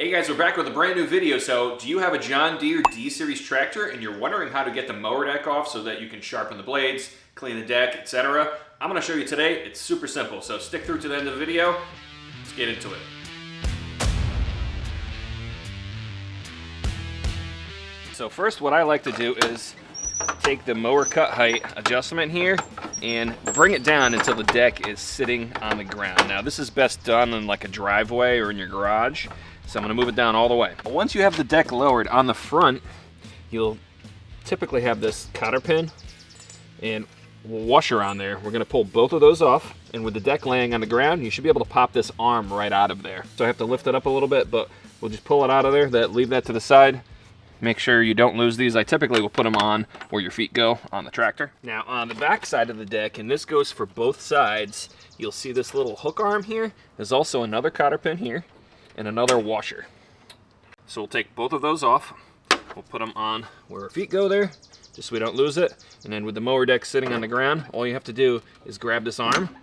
Hey guys, we're back with a brand new video. So do you have a John Deere D-Series tractor and you're wondering how to get the mower deck off so that you can sharpen the blades, clean the deck, etc.? I'm going to show you today. It's super simple, so stick through to the end of the video. Let's get into it. So first, what I like to do is take the mower cut height adjustment here and bring it down until the deck is sitting on the ground. Now this is best done in like a driveway or in your garage. So I'm going to move it down all the way. Once you have the deck lowered on the front, you'll typically have this cotter pin and washer on there. We're going to pull both of those off, and with the deck laying on the ground, you should be able to pop this arm right out of there. So I have to lift it up a little bit, but we'll just pull it out of there. Leave that to the side. Make sure you don't lose these. I typically will put them on where your feet go on the tractor. Now on the back side of the deck, and this goes for both sides, you'll see this little hook arm here. There's also another cotter pin here and another washer. So we'll take both of those off. We'll put them on where our feet go there, just so we don't lose it. And then with the mower deck sitting on the ground, all you have to do is grab this arm,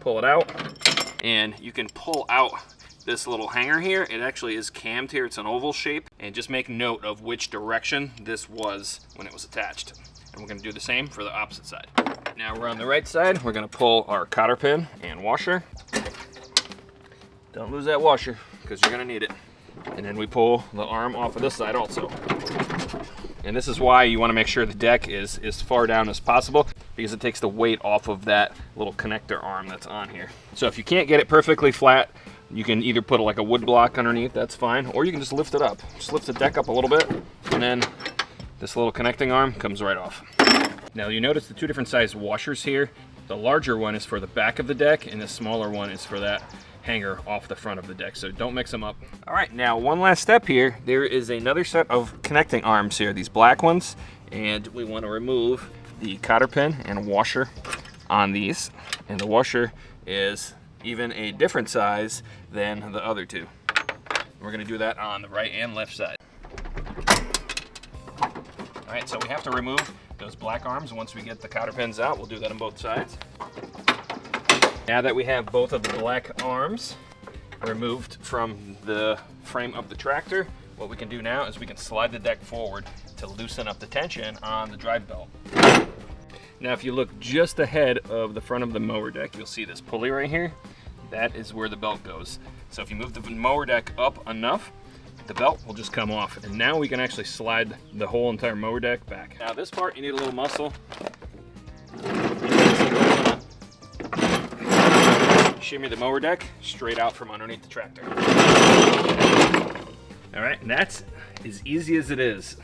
pull it out, and you can pull out this little hanger here. It actually is cammed here. It's an oval shape. And just make note of which direction this was when it was attached. And we're going to do the same for the opposite side. Now we're on the right side. We're going to pull our cotter pin and washer. Don't lose that washer because you're going to need it. And then we pull the arm off of this side also. And this is why you want to make sure the deck is as far down as possible, because it takes the weight off of that little connector arm that's on here. So if you can't get it perfectly flat, you can either put like a wood block underneath, that's fine, or you can just lift it up. Just lift the deck up a little bit, and then this little connecting arm comes right off. Now you notice the two different size washers here. The larger one is for the back of the deck, and the smaller one is for that hanger off the front of the deck, so don't mix them up. All right, now one last step here. There is another set of connecting arms here, these black ones, and we want to remove the cotter pin and washer on these, and the washer is even a different size than the other two. We're going to do that on the right and left side. All right, so we have to remove those black arms once we get the cotter pins out. We'll do that on both sides. Now that we have both of the black arms removed from the frame of the tractor, what we can do now is we can slide the deck forward to loosen up the tension on the drive belt. Now if you look just ahead of the front of the mower deck, you'll see this pulley right here. That is where the belt goes. So if you move the mower deck up enough, the belt will just come off. And now we can actually slide the whole entire mower deck back. Now this part, you need a little muscle. Shimmy the mower deck straight out from underneath the tractor. All right, and that's as easy as it is.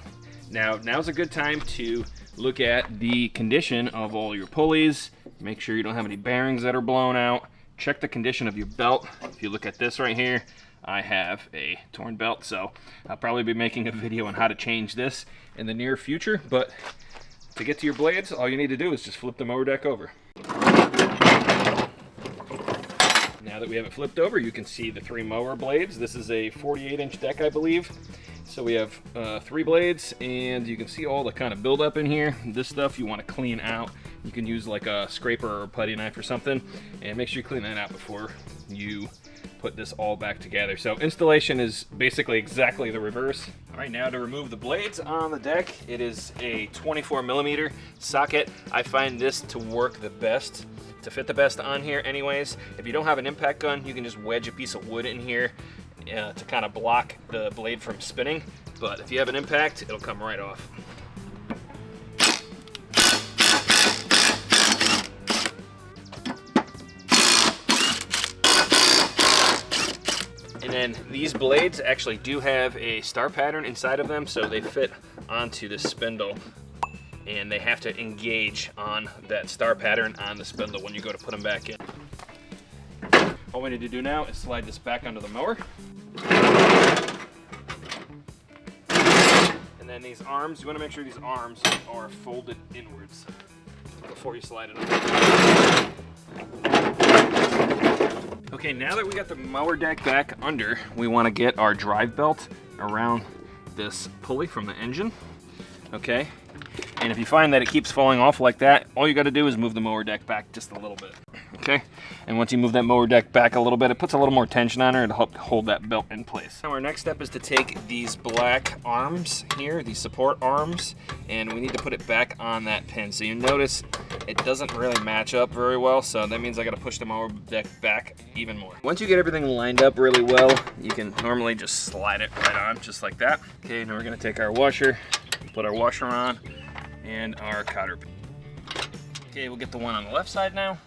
Now's a good time to look at the condition of all your pulleys. Make sure you don't have any bearings that are blown out. Check the condition of your belt. If you look at this right here, I have a torn belt, so I'll probably be making a video on how to change this in the near future. But to get to your blades, all you need to do is just flip the mower deck over. Now that we have it flipped over, you can see the three mower blades. This is a 48-inch deck, I believe. So we have 3 blades, and you can see all the kind of buildup in here. This stuff you want to clean out. You can use like a scraper or a putty knife or something, and make sure you clean that out before you put this all back together. So installation is basically exactly the reverse. All right, now to remove the blades on the deck, it is a 24mm socket. I find this to work the best, to fit the best on here anyways. If you don't have an impact gun, you can just wedge a piece of wood in here to kind of block the blade from spinning. But if you have an impact, it'll come right off. And then these blades actually do have a star pattern inside of them, so they fit onto the spindle, and they have to engage on that star pattern on the spindle when you go to put them back in. All we need to do now is slide this back onto the mower. And then these arms, you want to make sure these arms are folded inwards before you slide it on. Okay, now that we got the mower deck back under, we want to get our drive belt around this pulley from the engine. Okay, and if you find that it keeps falling off like that, all you got to do is move the mower deck back just a little bit. Okay, and once you move that mower deck back a little bit, it puts a little more tension on her to help hold that belt in place. Now our next step is to take these black arms here, these support arms, and we need to put it back on that pin. So you notice it doesn't really match up very well, so that means I gotta push the mower deck back even more. Once you get everything lined up really well, you can normally just slide it right on, just like that. Okay, now we're gonna take our washer, put our washer on, and our cotter pin. Okay, we'll get the one on the left side now.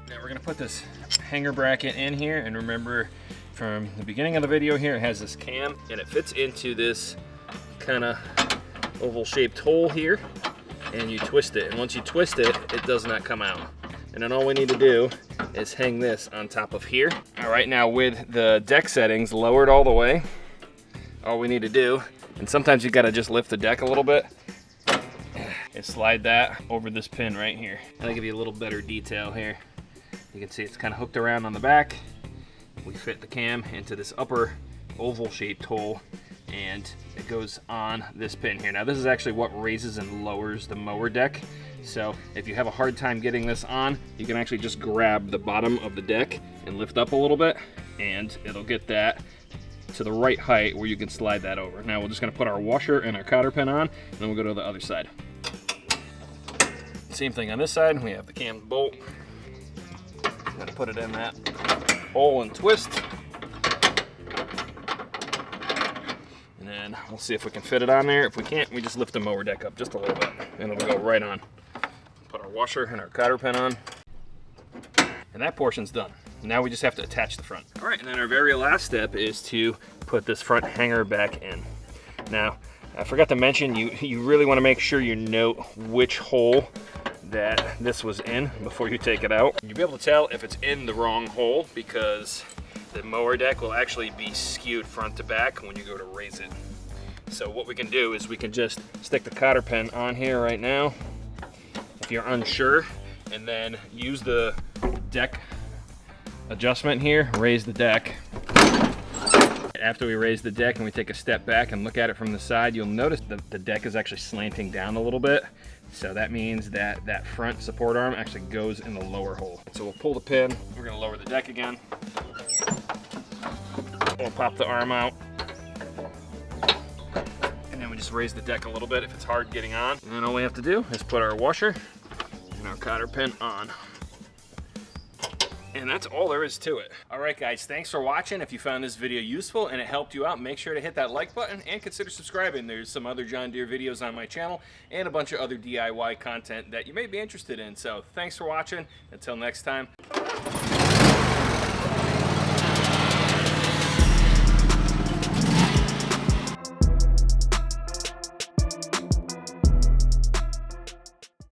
Now we're gonna put this hanger bracket in here, and remember from the beginning of the video here, it has this cam, and it fits into this kind of oval shaped hole here, and you twist it, and once you twist it, it does not come out. And then all we need to do is hang this on top of here. All right, now with the deck settings lowered all the way, all we need to do, and sometimes you gotta just lift the deck a little bit, is slide that over this pin right here. That'll give you a little better detail here. You can see it's kind of hooked around on the back. We fit the cam into this upper oval shaped hole, and it goes on this pin here. Now this is actually what raises and lowers the mower deck. So if you have a hard time getting this on, you can actually just grab the bottom of the deck and lift up a little bit, and it'll get that to the right height where you can slide that over. Now we're just gonna put our washer and our cotter pin on, and then we'll go to the other side. Same thing on this side, we have the cam bolt. Gotta put it in that hole and twist. And then we'll see if we can fit it on there. If we can't, we just lift the mower deck up just a little bit, and it'll go right on. Put our washer and our cotter pin on. And that portion's done. Now we just have to attach the front. All right, and then our very last step is to put this front hanger back in. Now, I forgot to mention, you really want to make sure you note which hole that this was in before you take it out. You'll be able to tell if it's in the wrong hole because the mower deck will actually be skewed front to back when you go to raise it. So what we can do is we can just stick the cotter pin on here right now if you're unsure, and then use the deck adjustment here, raise the deck. After we raise the deck and we take a step back and look at it from the side, you'll notice that the deck is actually slanting down a little bit. So that means that that front support arm actually goes in the lower hole. So we'll pull the pin, we're gonna lower the deck again. We'll pop the arm out. And then we just raise the deck a little bit if it's hard getting on. And then all we have to do is put our washer and our cotter pin on. And that's all there is to it. All right, guys, thanks for watching. If you found this video useful and it helped you out, make sure to hit that like button and consider subscribing. There's some other John Deere videos on my channel and a bunch of other DIY content that you may be interested in. So thanks for watching. Until next time.